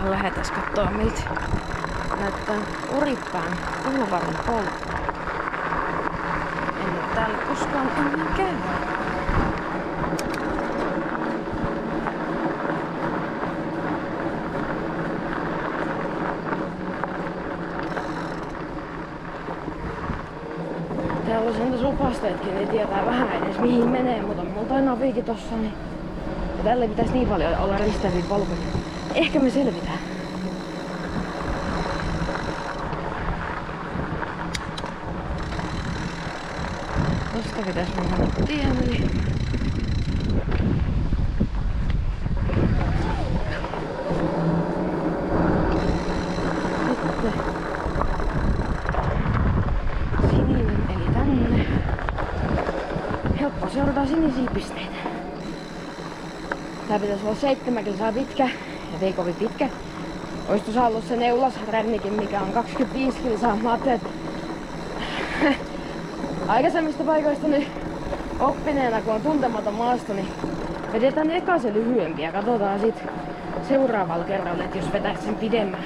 Tähän lähetäis kattoo miltä näyttää Oripään Pulvarin polku. En oo täällä koskaan ennen käynyt. Täällä on sentäs opasteetkin, niin tietää vähän edes mihin menee, mutta multa aina viiki tossa, niin ja tällä ei pitäisi niin paljon olla risteäviä polkuja. Ehkä me selvitään. Tosta pitäis mennä tien yli. Sitten sininen eli tänne. Helppo seurata sinisiä pisteitä. Tää pitäis olla 7 kilsaa pitkä, et ei kovin pitkä. Ois tuossa ollut se neulasrännikin, mikä on 25 kilsaa. Mä ajattelin, että aikaisemmista paikoista nyt oppineena, kun on tuntematon maasto, niin vedetään eka se lyhyempi ja katsotaan sit seuraavalla kerralla, että jos vetää sen pidemmän.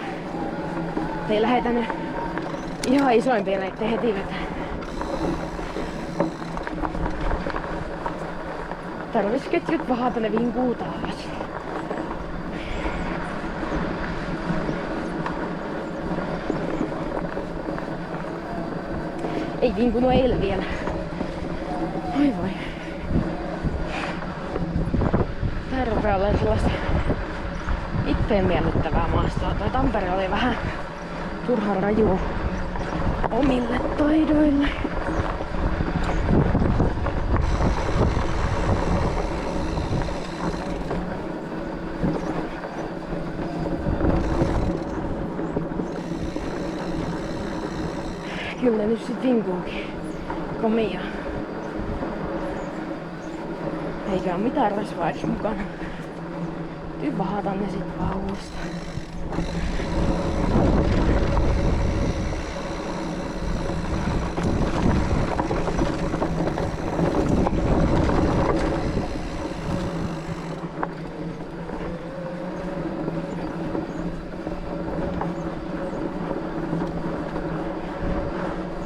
Ei lähetä nyt ihan isoimpia reittejä heti vetää. Tarvis ketjut vahata, ne vinkuu taas. Ei vinkunut eilen vielä. Oi voi. Tää rupeaa olemaan sellaista itteen miellyttävää maastoa. Toi Tampere oli vähän turhan raju omille taidoille. Kyllä ne nyt sit vinkuukin. Komia. Eikä oo mitään rasvaa edes mukana. Vahatan ne sit vaan uudestaan.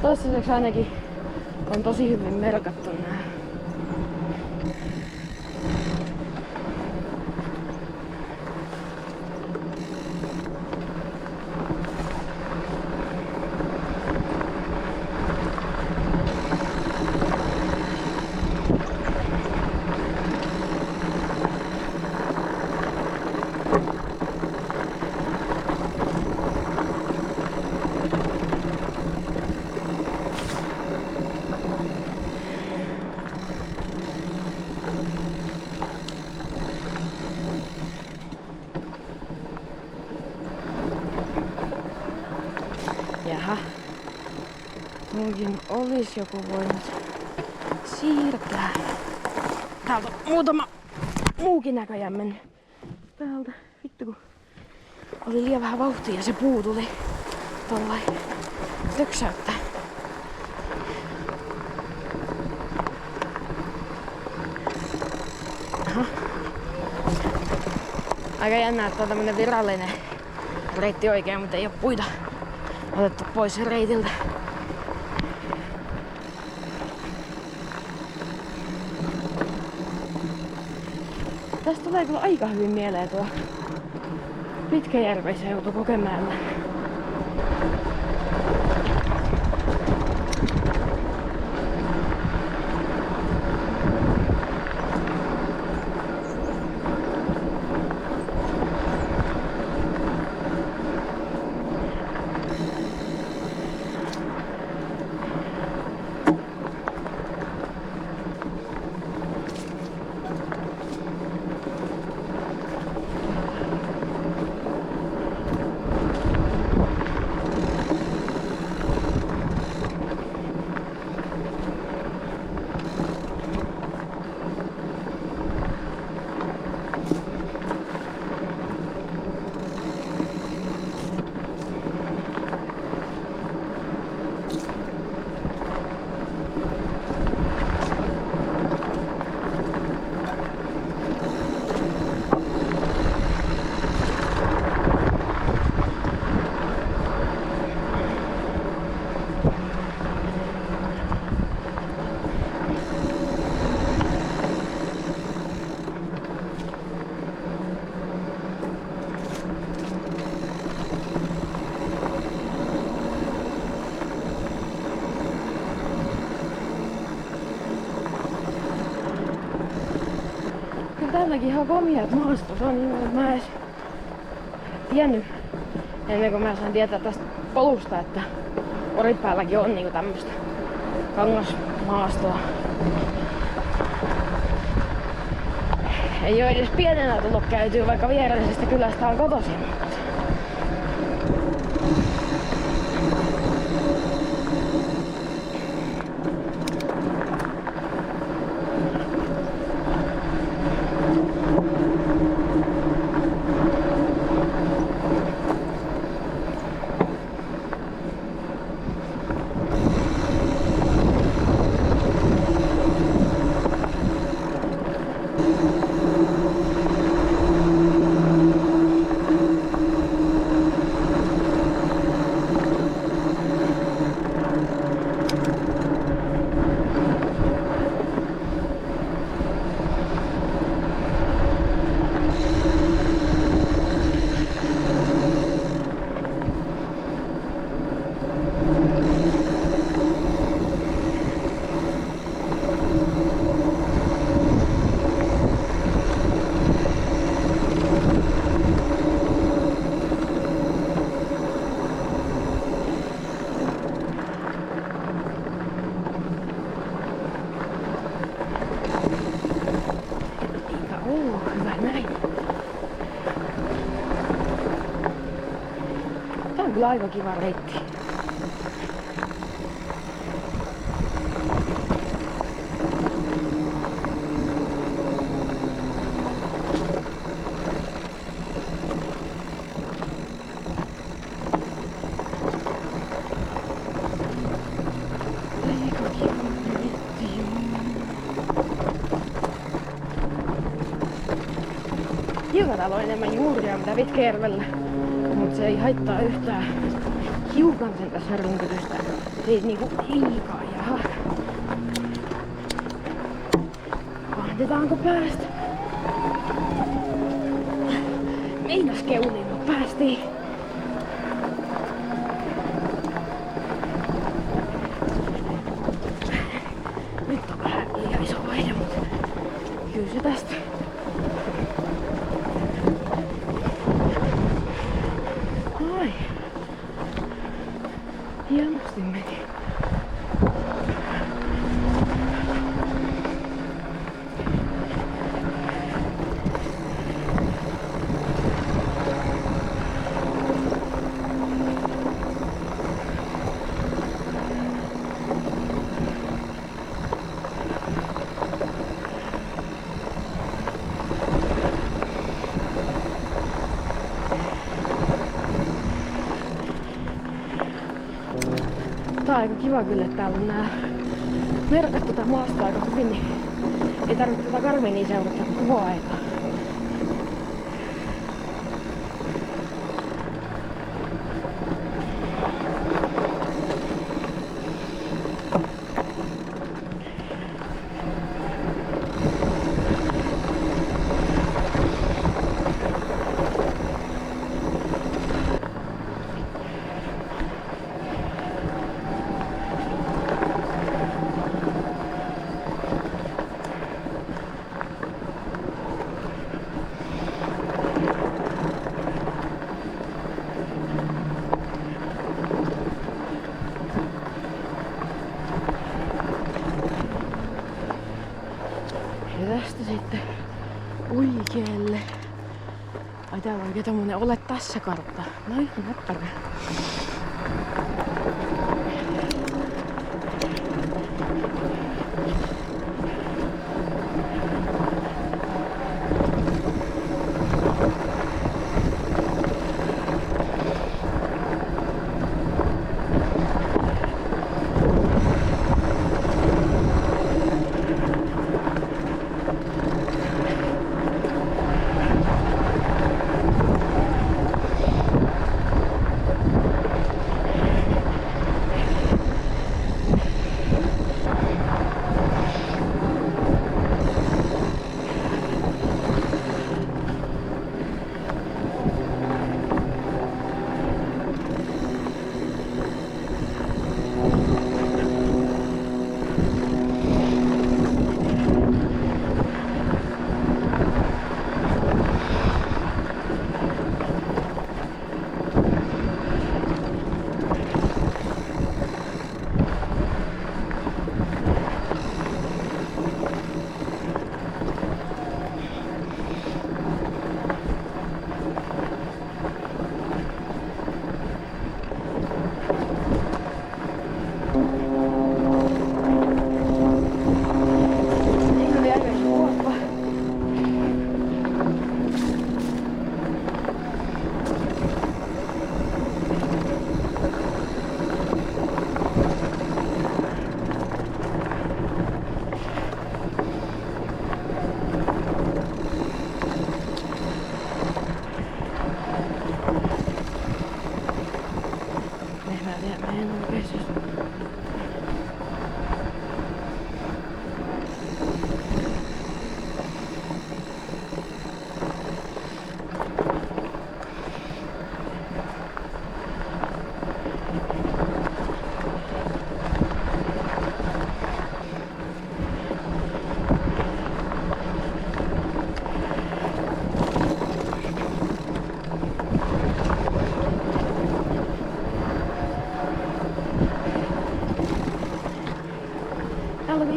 Toistaiseksi ainakin on tosi hyvin merkattu nää. Jaha. Munkin olis joku voinut siirtää. Täältä on muutama muukin näköjään mennyt. Täältä. Vittu kun oli liian vähän vauhtia ja se puu tuli tollain töksäyttää. Aha. Aika jännää, että on tämmönen virallinen reitti oikein, mutta ei oo puita otettu pois reitiltä. Tästä tulee kyllä aika hyvin mieleen tuo Pitkäjärven seutu Kokemäellä. täälläkin ihan komiat maastot on, niin mä en edes tiennyt ennen kuin mä sain tietää tästä polusta, että Oripäälläkin on niinku tämmöstä kangasmaastoa. Ei oo edes pienenä tullut käytyä, vaikka viereisestä kylästä on kotoisin. Hyvä näin. Tää on kyllä aika kiva reitti. Hiukan täällä on enemmän juuria mitä Vitkajärvellä, mutta se ei haittaa yhtään. Hiukan sen tässä runkytystä. Ei niinku liikaa. Jaha. Kahdetaanko päästä? Meinas keuliin, mutta päästiin. Nyt on vähän liian iso vaihe, mutta kyllä se tästä. Ai. Hienosti meni. Tää on aika kiva kyllä, että täällä on nää merkat tätä maasta aika hyvin, niin ei tarvitse tätä Garminia seurata koko aikaa. Ja tästä sitten oikealle. Ai täällä on oikein tommonen ole tässä kartta. No ihan näppärä.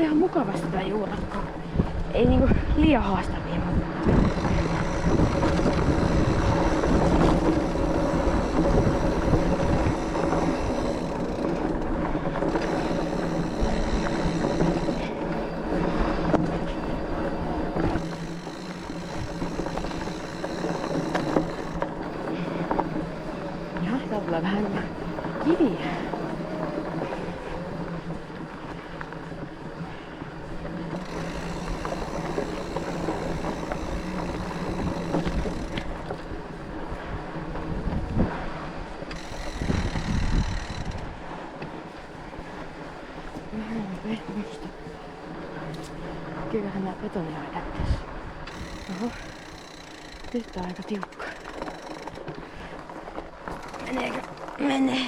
oli ihan mukavasti tää juurakko. Ei niinku liian haastavia, mutta... Jaha, täällä tulee vähän kiviä. Musta. Kyllähän nää betonia jättäis. Oho. Nyt on aika tiukka. Meneekö? Menee.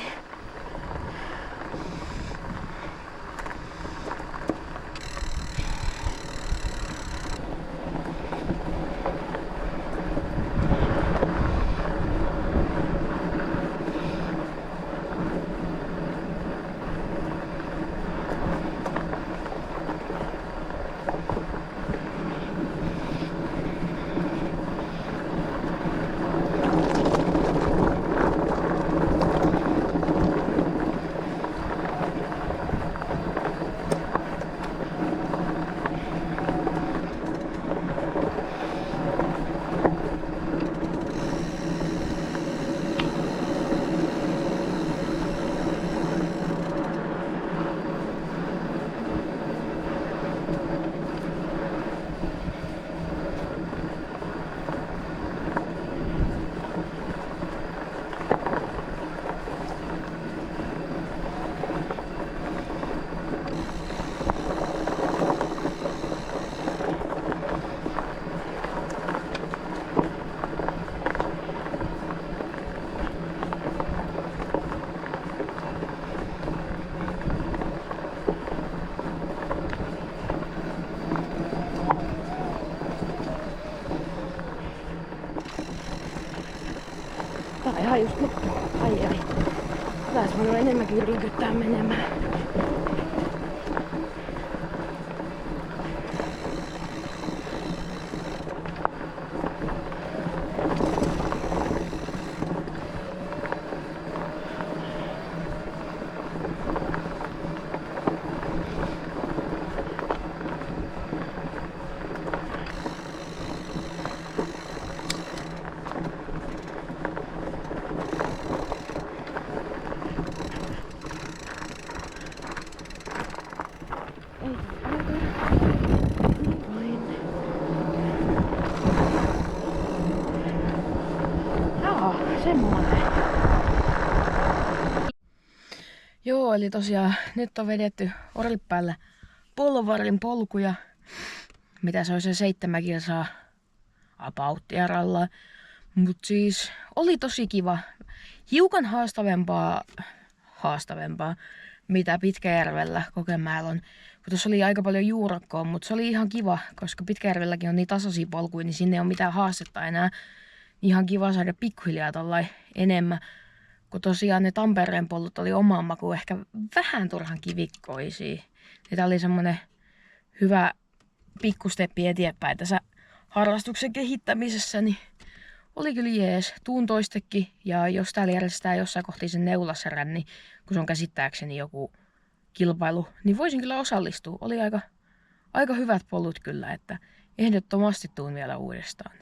Tää on ihan just loppu. Ai ai. Tääs voinut enemmänkin rinkyttää menemään. Joo, eli tosiaan nyt on vedetty Oripäällä Polvarin polkuja. Mitä se on se 7 kilsaa about-eralla. Mut siis oli tosi kiva. Hiukan haastavempaa mitä Pitkäjärvellä Kokemäellä on. Kun tuossa oli aika paljon juurakkoa, mutta se oli ihan kiva, koska Pitkäjärvelläkin on niin tasaisia polkuja, niin sinne ei ole mitään haastetta enää. Ihan kiva saada pikkuhiljaa tollain enemmän. Kun tosiaan ne Tampereen polut oli omaan makuun ehkä vähän turhan kivikkoisia. Tämä oli semmonen hyvä pikkusteppi eteenpäin tässä harrastuksen kehittämisessä, niin oli kyllä jees. Tuun toistekin, ja jos täällä järjestetään jossain kohti sen Neulasserän, kun se on käsittääkseni joku kilpailu, niin voisin kyllä osallistua. Oli aika hyvät polut kyllä, että ehdottomasti tuun vielä uudestaan.